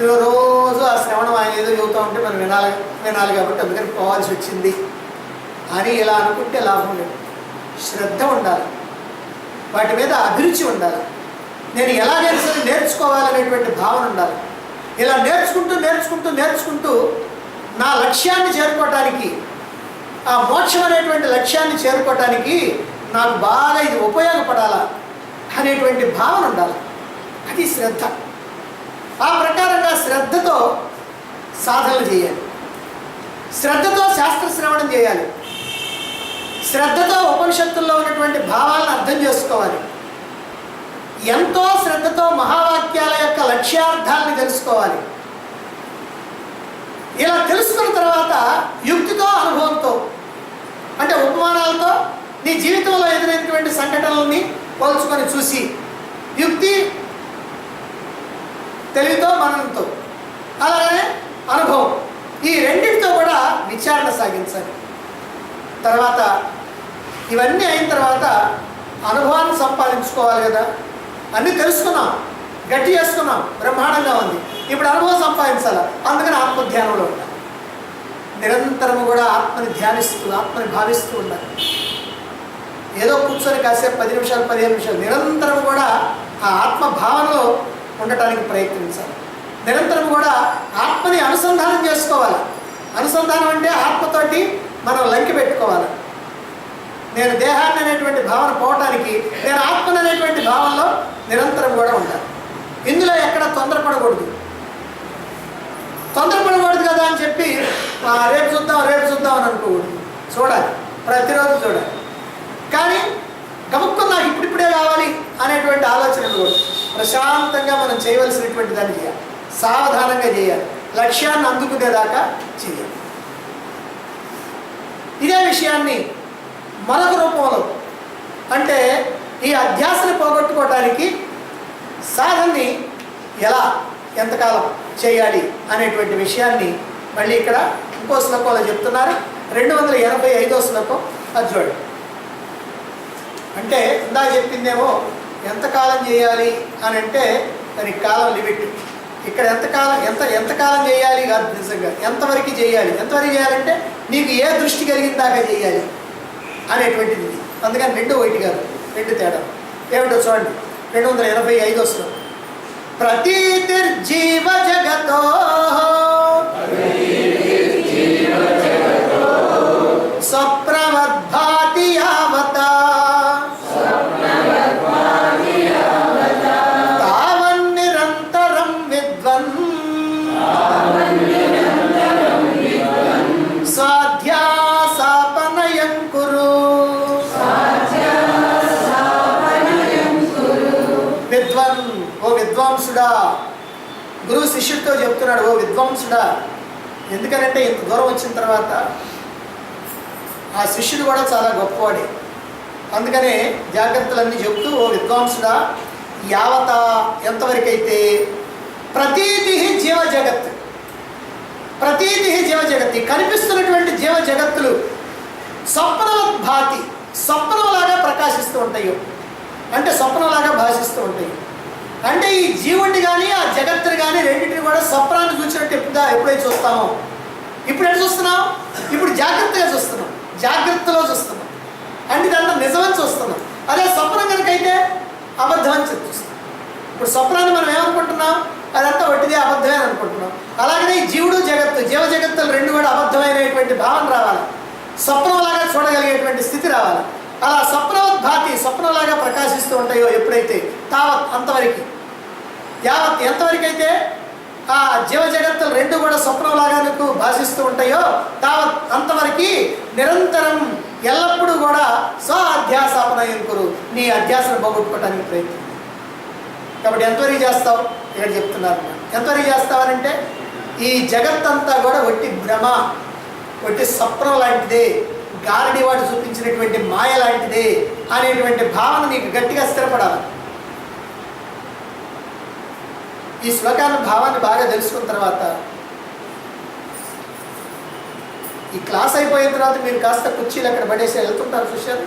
ఏదో రోజు ఆ శ్రవణం ఆయన ఏదో చెబుతూ ఉంటే మనం వినాలి కాబట్టి అందుకని పోవాల్సి వచ్చింది అని ఇలా అనుకుంటే లాభం లేదు. శ్రద్ధ ఉండాలి, వాటి మీద అభిరుచి ఉండాలి. నేను ఎలాగైనా సరే నేర్చుకోవాలనేటువంటి భావన ఉండాలి. ఇలా నేర్చుకుంటూ నా లక్ష్యాన్ని చేరుకోవటానికి, ఆ మోక్షం అనేటువంటి లక్ష్యాన్ని చేరుకోవటానికి నాకు బాగా ఇది ఉపయోగపడాలా అనేటువంటి భావన ఉండాలి. అది శ్రద్ధ. ఆ ప్రకారంగా శ్రద్ధతో సాధనలు చేయాలి, శ్రద్ధతో శాస్త్ర శ్రవణం చేయాలి, శ్రద్ధతో ఉపనిషత్తుల్లో ఉన్నటువంటి భావాలను అర్థం చేసుకోవాలి, ఎంతో శ్రద్ధతో మహావాక్యాల యొక్క లక్ష్యార్థాలను తెలుసుకోవాలి. ఇలా తెలుసుకున్న తర్వాత యుక్తితో, అనుభవంతో, అంటే ఉపమానాలతో నీ జీవితంలో ఎదురైనటువంటి సంఘటనలని పోల్చుకొని చూసి, యుక్తి తెలివితో, మననంతో, అలాగే అనుభవం, ఈ రెండింటితో కూడా విచారణ సాగించాలి. తర్వాత ఇవన్నీ అయిన తర్వాత అనుభవాన్ని సంపాదించుకోవాలి కదా. అన్నీ తెలుసుకున్నాం, గట్టి చేసుకున్నాం, బ్రహ్మాండంగా ఉంది. ఇప్పుడు అనుభవం సంపాదించాలి. అందుకని ఆత్మధ్యానంలో ఉండాలి. నిరంతరము కూడా ఆత్మని ధ్యానిస్తూ, ఆత్మని భావిస్తూ ఉండాలి. ఏదో కూర్చొని కాసేపు 10 నిమిషాలు 15 నిమిషాలు నిరంతరం కూడా ఆ ఆత్మ భావనలో ఉండటానికి ప్రయత్నించాలి. నిరంతరం కూడా ఆత్మని అనుసంధానం చేసుకోవాలి. అనుసంధానం అంటే ఆత్మతోటి మనం లంకి పెట్టుకోవాలి. నేను దేహాన్ని అనేటువంటి భావన పోవటానికి నేను ఆత్మని అనేటువంటి భావనలో నిరంతరం కూడా ఉండాలి. ఇందులో ఎక్కడ తొందరపడకూడదు కదా అని చెప్పి రేపు చూద్దాం అని అనుకోకూడదు. చూడాలి, ప్రతిరోజు చూడాలి. కానీ గముక్కుని నాకు ఇప్పుడిప్పుడే కావాలి అనేటువంటి ఆలోచన కూడా ప్రశాంతంగా మనం చేయవలసినటువంటి దాన్ని చేయాలి. సావధానంగా చేయాలి, లక్ష్యాన్ని అందుకునేదాకా చేయాలి. ఇదే విషయాన్ని మరొక రూపంలో, అంటే ఈ అధ్యాసని పోగొట్టుకోవడానికి సాధనని ఎలా, ఎంతకాలం చేయాలి అనేటువంటి విషయాన్ని మళ్ళీ ఇక్కడ ఇంకో శ్లోకంలో చెప్తున్నారు. 285వ శ్లోకం అది చూడండి. అంటే ఇందా చెప్పిందేమో ఎంతకాలం చేయాలి అని అంటే దానికి కాలం లిమిట్. ఇక్కడ ఎంతకాలం చేయాలి కాదు, నిజంగా ఎంతవరకు చేయాలంటే నీకు ఏ దృష్టి కలిగిన దాకా చేయాలి అనేటువంటిది. అందుకని 2 ఒకటి కాదు, 2 తేడా ఏమిటో చూడండి. 285వ శ్లోకం. ప్రతీతిర్జీవ జగతో స్వప్రవద్భాతి యావతా తావన్నిరంతరం విద్వన్ స్వాధ్యాసాపనయం కురు. విద్వన్, ఓ విద్వాంసుడా. గురువు శిష్యుడితో చెప్తున్నాడు, ఓ విద్వాంసుడా. ఎందుకనంటే ఇంత దూరం వచ్చిన తర్వాత ఆ శిష్యుడు కూడా చాలా గొప్పవాడే. అందుకనే జాగ్రత్తలన్నీ చెప్తూ, ఓ విద్వాంసుడా, యావత ఎంతవరకైతే ప్రతీతి జీవ జగత్, కనిపిస్తున్నటువంటి జీవ జగత్తులు స్వప్నవద్భాతి, స్వప్నంలాగా ప్రకాశిస్తూ ఉంటాయో, అంటే స్వప్నంలాగా భాషిస్తూ ఉంటాయి. అంటే ఈ జీవుడిని కానీ ఆ జగత్తుని కానీ రెండింటిని కూడా స్వప్నాన్ని చూసినట్టు ఎప్పుడైతే చూస్తామో, ఇప్పుడు ఎటు చూస్తున్నాం? ఇప్పుడు జాగ్రత్తగా చూస్తున్నాం, జాగ్రత్తలో చూస్తున్నాం, అంటే దాంట్లో నిజమని చూస్తున్నాం. అదే స్వప్నం కనుకైతే అబద్ధం అని చూస్తున్నాం. ఇప్పుడు స్వప్నాన్ని మనం ఏమనుకుంటున్నాం? అదంతా వట్టిదే, అబద్ధమే అని అనుకుంటున్నాం. అలాగనే ఈ జీవుడు జగత్తు, జీవ జగత్తులు రెండు కూడా అబద్ధమైనటువంటి భావన రావాలి, స్వప్నంలాగా చూడగలిగేటువంటి స్థితి రావాలి. అలా స్వప్నోద్భాతి, స్వప్నంలాగా ప్రకాశిస్తూ ఉంటాయో ఎప్పుడైతే, తావత్ అంతవరకు, యావత్ ఎంతవరకు అయితే ఆ జీవ జగత్తులు రెండు కూడా స్వప్నంలాగా నీకు భాషిస్తూ ఉంటాయో అంతవరకు నిరంతరం ఎల్లప్పుడూ కూడా స్వ అధ్యాసాపనయంకురు, నీ అధ్యాసను పోగొట్టుకోవడానికి ప్రయత్నం. కాబట్టి ఎంతవరకు చేస్తావు ఇక్కడ చెప్తున్నారు. ఎంతవరకు చేస్తావనంటే ఈ జగత్తంతా కూడా ఒట్టి భ్రమ, ఒట్టి స్వప్నం లాంటిదే, గారడి వాడు చూపించినటువంటి మాయ లాంటిదే అనేటువంటి భావన నీకు గట్టిగా స్థిరపడాలి. ఈ శ్లోకాన్ని భావాన్ని బాగా తెలుసుకున్న తర్వాత ఈ క్లాస్ అయిపోయిన తర్వాత మీరు కాస్త కుర్చీలు అక్కడ పడేసి వెళ్తుంటారు, చూశారు?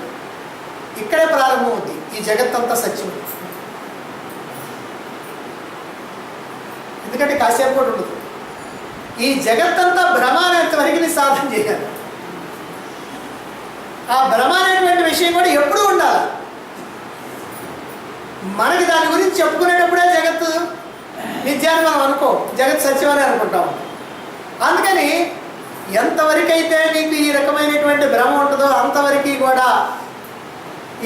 ఇక్కడే ప్రారంభం అవుతుంది ఈ జగత్తంతా సత్యం. ఎందుకంటే కాసేపు కూడా ఉండదు. ఈ జగత్తంతా భ్రమ అనేంతవరకు సాధన చేయాలి. ఆ భ్రమ అనేటువంటి విషయం కూడా ఎప్పుడూ ఉండాలి. మనకి దాని గురించి చెప్పుకునేటప్పుడే జగత్తు మిథ్యాన్ని మనం అనుకో, జగత్ సత్యమని అనుకుంటాం. అందుకని ఎంతవరకైతే నీకు ఈ రకమైనటువంటి భ్రమ ఉంటుందో అంతవరకు కూడా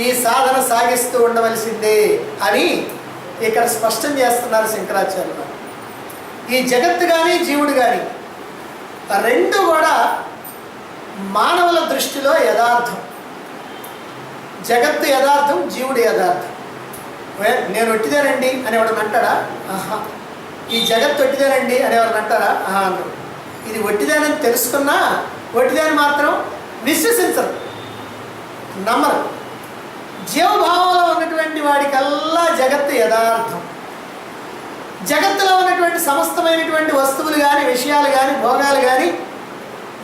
ఈ సాధన సాగిస్తూ ఉండవలసిందే అని ఇక్కడ స్పష్టం చేస్తున్నారు శంకరాచార్యులు. ఈ జగత్తు కానీ జీవుడు కానీ రెండు కూడా మానవుల దృష్టిలో యథార్థం. జగత్తు యథార్థం, జీవుడు యథార్థం. నేను ఒట్టిదేనండి అని ఎవడని అంటాడా? ఆహా. ఈ జగత్తు ఒట్టిదేనండి అని ఎవరిని అంటారా? ఆహా అన్నారు. ఇది ఒట్టిదేనని తెలుసుకున్నా ఒట్టిదేని మాత్రం విశ్వసించరు, నమ్మరు. జీవభావంలో ఉన్నటువంటి వాడికల్లా జగత్తు యథార్థం. జగత్తులో ఉన్నటువంటి సమస్తమైనటువంటి వస్తువులు కానీ, విషయాలు కానీ, భోగాలు కానీ,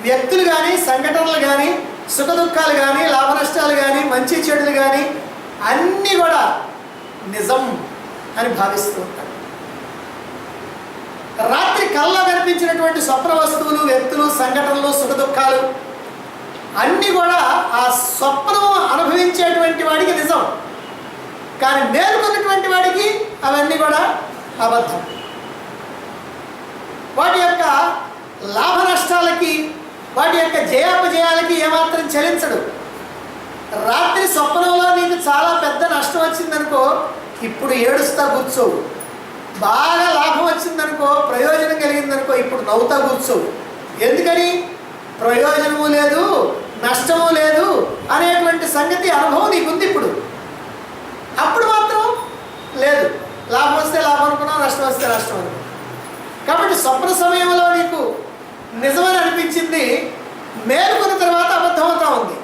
వ్యక్తులు కానీ, సంఘటనలు కానీ, సుఖ దుఃఖాలు కానీ, లాభ నష్టాలు కానీ, మంచి చెడులు కానీ అన్నీ కూడా నిజం అని భావిస్తూ ఉంటారు. రాత్రి కళ్ళలో కనిపించినటువంటి స్వప్న వస్తువులు, వ్యక్తులు, సంఘటనలు, సుఖ దుఃఖాలు అన్నీ కూడా ఆ స్వప్నం అనుభవించేటువంటి వాడికి నిజం. కానీ మేలుకున్నటువంటి వాడికి అవన్నీ కూడా అబద్ధం. వాటి యొక్క లాభ నష్టాలకి, వాటి యొక్క జయాపజయాలకి ఏమాత్రం చెలించడు. రాత్రి స్వప్నంలో నీకు చాలా పెద్ద నష్టం వచ్చిందనుకో, ఇప్పుడు ఏడుస్తా కూర్చోవు. బాగా లాభం వచ్చిందనుకో, ప్రయోజనం కలిగిందనుకో, ఇప్పుడు నవ్వుతా కూర్చోవు. ఎందుకని? ప్రయోజనము లేదు, నష్టము లేదు అనేటువంటి సంగతి అనుభవం నీకుంది. ఇప్పుడు అప్పుడు మాత్రం లేదు. లాభం వస్తే లాభం అనుకున్నావు, నష్టం వస్తే నష్టం అనుకున్నావు. కాబట్టి స్వప్న సమయంలో నీకు నిజమని అనిపించింది, మేలుకున్న తర్వాత అబద్ధం అవుతా ఉంది.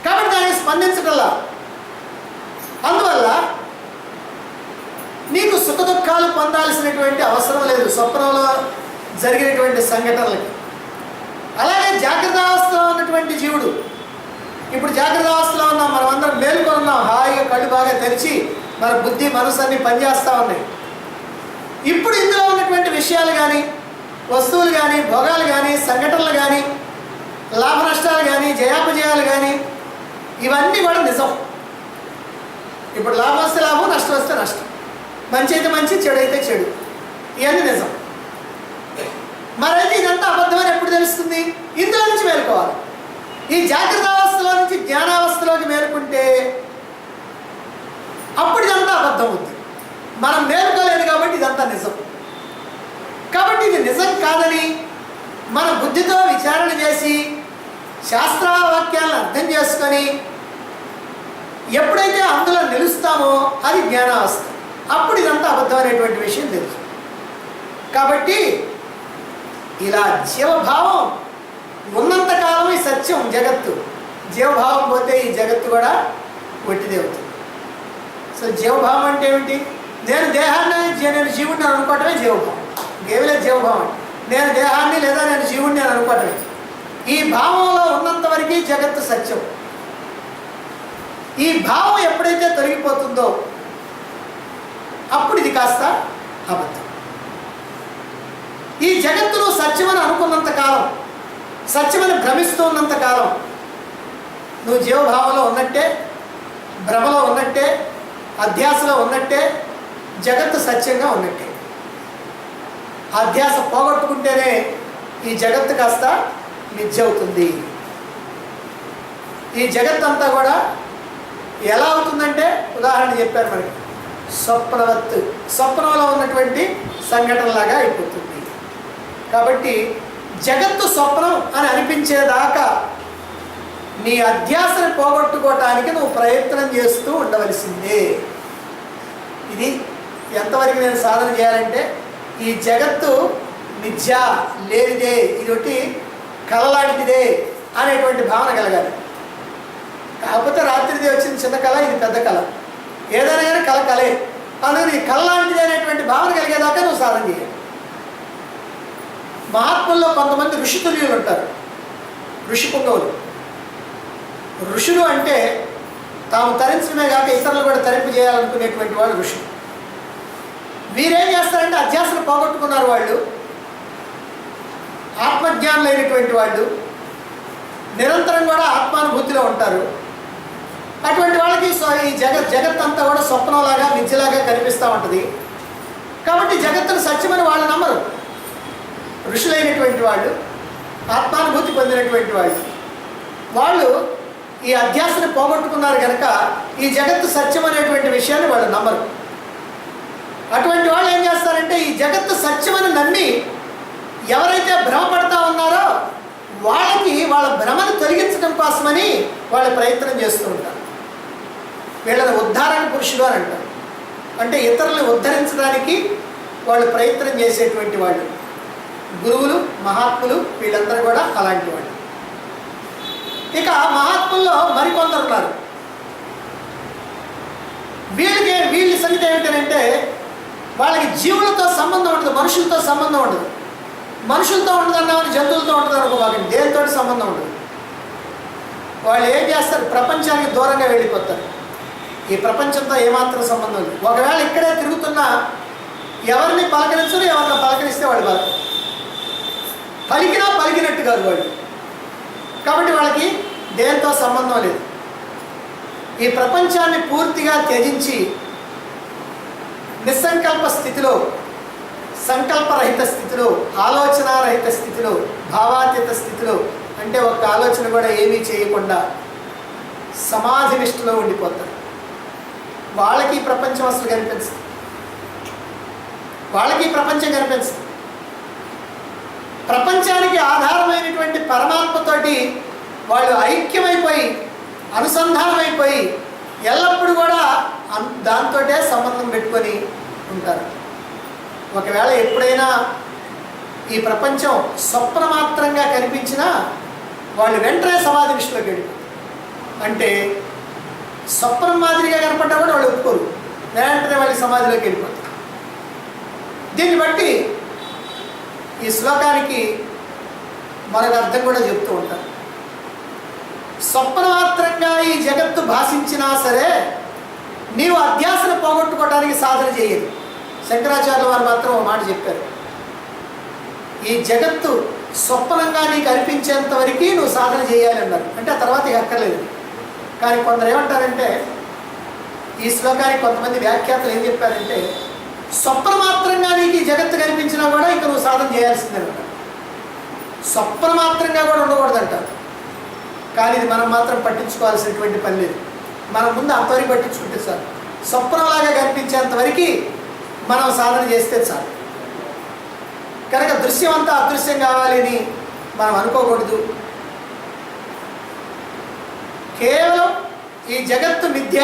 కాబట్టి దానికి స్పందించటంలా. అందువల్ల నీకు సుఖ దుఃఖాలు పొందాల్సినటువంటి అవసరం లేదు స్వప్నంలో జరిగినటువంటి సంఘటనలకి. అలాగే జాగ్రత్త అవస్థలో ఉన్నటువంటి జీవుడు, ఇప్పుడు జాగ్రత్త అవస్థలో ఉన్నాం, మనం అందరం మేలుకొన్నాం, హాయిగా కళ్ళు బాగా తెరిచి మన బుద్ధి మనసు అన్ని పనిచేస్తూ ఉన్నాయి. ఇప్పుడు ఇందులో ఉన్నటువంటి విషయాలు కానీ, వస్తువులు కానీ, భోగాలు కానీ, సంఘటనలు కానీ, లాభ నష్టాలు కానీ, జయాపజయాలు కానీ ఇవన్నీ కూడా నిజం. ఇప్పుడు లాభం వస్తే లాభం, నష్టం వస్తే నష్టం, మంచి అయితే మంచి, చెడు అయితే చెడు, ఇవన్నీ నిజం. మరైతే ఇదంతా అబద్ధమని ఎప్పుడు తెలుస్తుంది? ఇందులో నుంచి మేలుకోవాలి. ఈ జాగ్రత్త అవస్థలో నుంచి జ్ఞానావస్థలోకి మేలుకుంటే అప్పుడు ఇదంతా అబద్ధం అవుతుంది. మనం మేలుకోలేదు కాబట్టి ఇదంతా నిజం. కాబట్టి ఇది నిజం కాదని మన బుద్ధితో విచారణ చేసి శాస్త్రవాక్యాలను అర్థం చేసుకొని ఎప్పుడైతే అందులో నిలుస్తామో అది జ్ఞానావస్థ. అప్పుడు ఇదంతా అబద్ధం అనేటువంటి విషయం తెలుసు. కాబట్టి ఇలా జీవభావం ఉన్నంతకాలం ఈ సత్యం జగత్తు, జీవభావం పోతే ఈ జగత్తు కూడా ఒట్టిదే అవుతుంది. సో జీవభావం అంటే ఏమిటి? నేను దేహాన్ని, నేను జీవుడిని అనుకోవటమే జీవభావం. కేవలం జీవభావం నేను దేహాన్ని లేదా నేను జీవుడిని అని అనుకోవటమే. ఈ భావంలో ఉన్నంత వరకు జగత్తు సత్యం. ఈ భావం ఎప్పుడైతే తొలగిపోతుందో అప్పుడు ఇది కాస్త అబద్ధం. ఈ జగత్తును సత్యమని అనుకున్నంత కాలం, సత్యమని భ్రమిస్తూ ఉన్నంత కాలం నువ్వు జీవభావంలో ఉన్నట్టే, భ్రమలో ఉన్నట్టే, అధ్యాసలో ఉన్నట్టే, జగత్తు సత్యంగా ఉన్నట్టే. అధ్యాస పోగొట్టుకుంటేనే ఈ జగత్తు కాస్త మిథ్య అవుతుంది. ఈ జగత్ అంతా కూడా ఎలా అవుతుందంటే, ఉదాహరణ చెప్పారు మనకి, స్వప్నవత్, స్వప్నంలో ఉన్నటువంటి సంఘటనలాగా అయిపోతుంది. కాబట్టి జగత్తు స్వప్నం అని అనిపించేదాకా నీ అధ్యాసను పోగొట్టుకోవటానికి నువ్వు ప్రయత్నం చేస్తూ ఉండవలసిందే. ఇది ఎంతవరకు నేను సాధన చేయాలంటే, ఈ జగత్తు మిథ్య, లేనిదే, ఇది ఒకటి కళలాంటిదే అనేటువంటి భావన కలగాలి. కాకపోతే రాత్రిదే వచ్చింది చిన్న కళ, ఇది పెద్ద కళ, ఏదైనా కానీ కళ కళే. అందుకని కళ లాంటిది అనేటువంటి భావన కలిగేదాకా నువ్వు సాధన చేయాలి. మహాత్ముల్లో కొంతమంది ఋషితుల్యులు ఉంటారు, ఋషి పుంగవులు. ఋషులు అంటే తాము తరించడమే కాక ఇతరులు కూడా తరింపు చేయాలనుకునేటువంటి వాళ్ళు ఋషులు. వీరేం చేస్తారంటే అధ్యాసను పోగొట్టుకున్నారు వాళ్ళు, ఆత్మజ్ఞానులైనటువంటి వాళ్ళు, నిరంతరం కూడా ఆత్మానుభూతిలో ఉంటారు. అటువంటి వాళ్ళకి ఈ జగత్ అంతా కూడా స్వప్నంలాగా మిథ్యలాగా కనిపిస్తూ ఉంటుంది. కాబట్టి జగత్తును సత్యమని వాళ్ళు నమ్మరు. ఋషులైనటువంటి వాళ్ళు, ఆత్మానుభూతి పొందినటువంటి వాళ్ళు ఈ అధ్యాసను పోగొట్టుకున్నారు కనుక ఈ జగత్తు సత్యం అనేటువంటి విషయాన్ని వాళ్ళు నమ్మరు. అటువంటి వాళ్ళు ఏం చేస్తారంటే ఈ జగత్తు సత్యమని నమ్మి ఎవరైతే భ్రమపడతా ఉన్నారో వాళ్ళకి వాళ్ళ భ్రమను తొలగించడం కోసమని వాళ్ళు ప్రయత్నం చేస్తూ ఉంటారు. వీళ్ళని ఉద్ధారణ పురుషులు అని అంటారు. అంటే ఇతరులను ఉద్ధరించడానికి వాళ్ళు ప్రయత్నం చేసేటువంటి వాళ్ళు. గురువులు, మహాత్ములు వీళ్ళందరూ కూడా అలాంటి వాళ్ళు. ఇక మహాత్ముల్లో మరికొందరు ఉన్నారు. వీళ్ళ సంగతి ఏమిటంటే వాళ్ళకి జీవులతో సంబంధం ఉండదు, మనుషులతో సంబంధం ఉండదు. మనుషులతో ఉండదన్నామని జంతువులతో ఉంటుంది అనుకో, వాళ్ళకి దేనితో సంబంధం ఉండదు. వాళ్ళు ఏం చేస్తారు, ప్రపంచానికి దూరంగా వెళ్ళిపోతారు. ఈ ప్రపంచంతో ఏమాత్రం సంబంధం లేదు. ఒకవేళ ఇక్కడే తిరుగుతున్నా ఎవరిని పలకరించరు, ఎవరిని పలకరిస్తే వాళ్ళు పలికినా పలికినట్టు కాదు వాళ్ళు. కాబట్టి వాళ్ళకి దేనితో సంబంధం లేదు. ఈ ప్రపంచాన్ని పూర్తిగా త్యజించి నిస్సంకల్ప స్థితిలో, సంకల్పరహిత స్థితిలో, ఆలోచనారహిత స్థితిలో, భావాతీత స్థితిలో, అంటే ఒక ఆలోచన కూడా ఏమీ చేయకుండా సమాధి నిష్ఠలో ఉండిపోతారు. వాళ్ళకి ప్రపంచం అసలు కనిపించదు, వాళ్ళకి ప్రపంచం కనిపించదు. ప్రపంచానికి ఆధారమైనటువంటి పరమాత్మతోటి వాళ్ళు ఐక్యమైపోయి, అనుసంధానమైపోయి ఎల్లప్పుడూ కూడా దాంతోటే సంబంధం పెట్టుకొని ఉంటారు. ఒకవేళ ఎప్పుడైనా ఈ ప్రపంచం స్వప్నమాత్రంగా కనిపించినా వాళ్ళు వెంటనే సమాధి నిష్ఠలోకి వెళ్ళిపోతారు. అంటే స్వప్నం మాదిరిగా కనపడ్డా కూడా వాళ్ళు ఒప్పుకోరు, వెంటనే వాళ్ళ సమాధిలోకి వెళ్ళిపోతారు. దీన్ని బట్టి ఈ శ్లోకానికి మనకు అర్థం కూడా చెప్తూ ఉంటారు. స్వప్నమాత్రంగా ఈ జగత్తు భాషించినా సరే నీవు అధ్యాసను పోగొట్టుకోవడానికి సాధన చేయాలి. శంకరాచార్యుల వారు మాత్రం ఒక మాట చెప్పారు, ఈ జగత్తు స్వప్నంగా నీకు అనిపించేంత వరకు నువ్వు సాధన చేయాలి అన్నారు. అంటే ఆ తర్వాత ఇక అక్కర్లేదు. కానీ కొందరు ఏమంటారంటే, ఈ శ్లోకానికి కొంతమంది వ్యాఖ్యాతలు ఏం చెప్పారంటే, స్వప్నమాత్రంగా నీకు ఈ జగత్తు కనిపించినా కూడా ఇంకా నువ్వు సాధన చేయాల్సిందేనంట. స్వప్నమాత్రంగా కూడా ఉండకూడదంటారు. కానీ ఇది మనం మాత్రం పట్టించుకోవాల్సినటువంటి పని లేదు. మనం ముందు అంతవరకు పట్టించుకుంటే చాలు. స్వప్నంలాగా కనిపించేంత వరకు మనం సాధన చేస్తే చాలు. కనుక దృశ్యం అంతా అదృశ్యం కావాలి అని మనం అనుకోకూడదు. కేవలం ఈ జగత్తు మిథ్య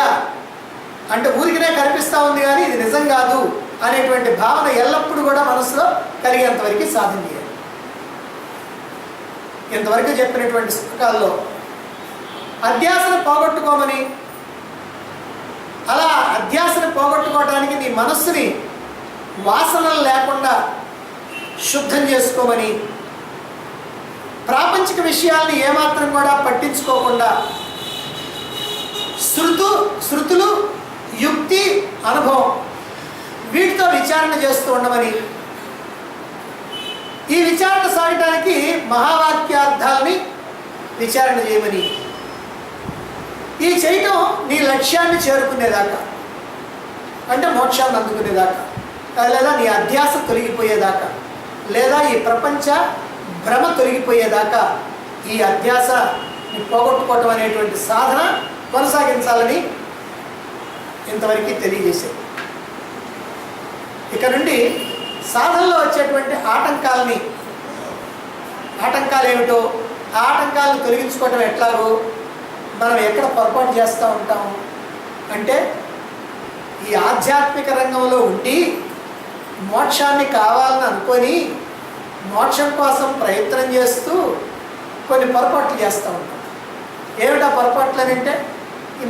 అంటే ఊరికినే కనిపిస్తూ ఉంది కానీ ఇది నిజం కాదు అనేటువంటి భావన ఎల్లప్పుడూ కూడా మనసులో కలిగేంతవరకు సాధన చేయాలి. ఇంతవరకు చెప్పినటువంటి శ్లోకాల్లో అధ్యాసను పోగొట్టుకోమని, అలా అధ్యాసను పోగొట్టుకోవడానికి నీ మనస్సుని వాసనలు లేకుండా శుద్ధం చేసుకోమని, ప్రాపంచిక విషయాల్ని ఏమాత్రం కూడా పట్టించుకోకుండా శృతులు, యుక్తి, అనుభవం వీటితో విచారణ చేస్తూ ఉండమని, ఈ విచారణ సాగటానికి మహావాక్యార్థాలని విచారణ చేయమని, ఈ చేయటం నీ లక్ష్యాన్ని చేరుకునేదాకా, అంటే మోక్షాన్ని అందుకునేదాకా, లేదా నీ అధ్యాస తొలగిపోయేదాకా, లేదా ఈ ప్రపంచ భ్రమ తొలగిపోయేదాకా ఈ అధ్యాసని పోగొట్టుకోవటం అనేటువంటి సాధన కొనసాగించాలని ఇంతవరకు తెలియజేశారు. ఇక నుండి సాధనలో వచ్చేటువంటి ఆటంకాలు ఏమిటో, ఆ ఆటంకాలను తొలగించుకోవటం ఎట్లాగో, మనం ఎక్కడ పొరపాటు చేస్తూ ఉంటాము అంటే, ఈ ఆధ్యాత్మిక రంగంలో ఉండి మోక్షాన్ని కావాలని అనుకొని మోక్షం కోసం ప్రయత్నం చేస్తూ కొన్ని పొరపాట్లు చేస్తూ ఉంటాం. ఏమిటా పొరపాట్లు అని అంటే,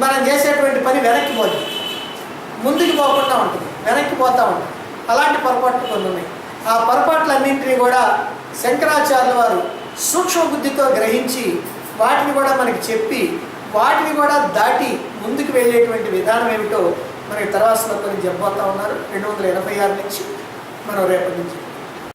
మనం చేసేటువంటి పని వెనక్కి పోదు, ముందుకు పోకుండా ఉంటుంది, వెనక్కి పోతూ ఉంటుంది. అలాంటి పొరపాట్లు కొన్ని ఉన్నాయి. ఆ పొరపాట్లన్నింటినీ కూడా శంకరాచార్యుల వారు సూక్ష్మ బుద్ధితో గ్రహించి వాటిని కూడా మనకి చెప్పి వాటిని కూడా దాటి ముందుకు వెళ్ళేటువంటి విధానం ఏమిటో మనకి తర్వాత శ్లోకం చెప్పబోతా ఉన్నారు. 286 నుంచి మనం రేపటి నుంచి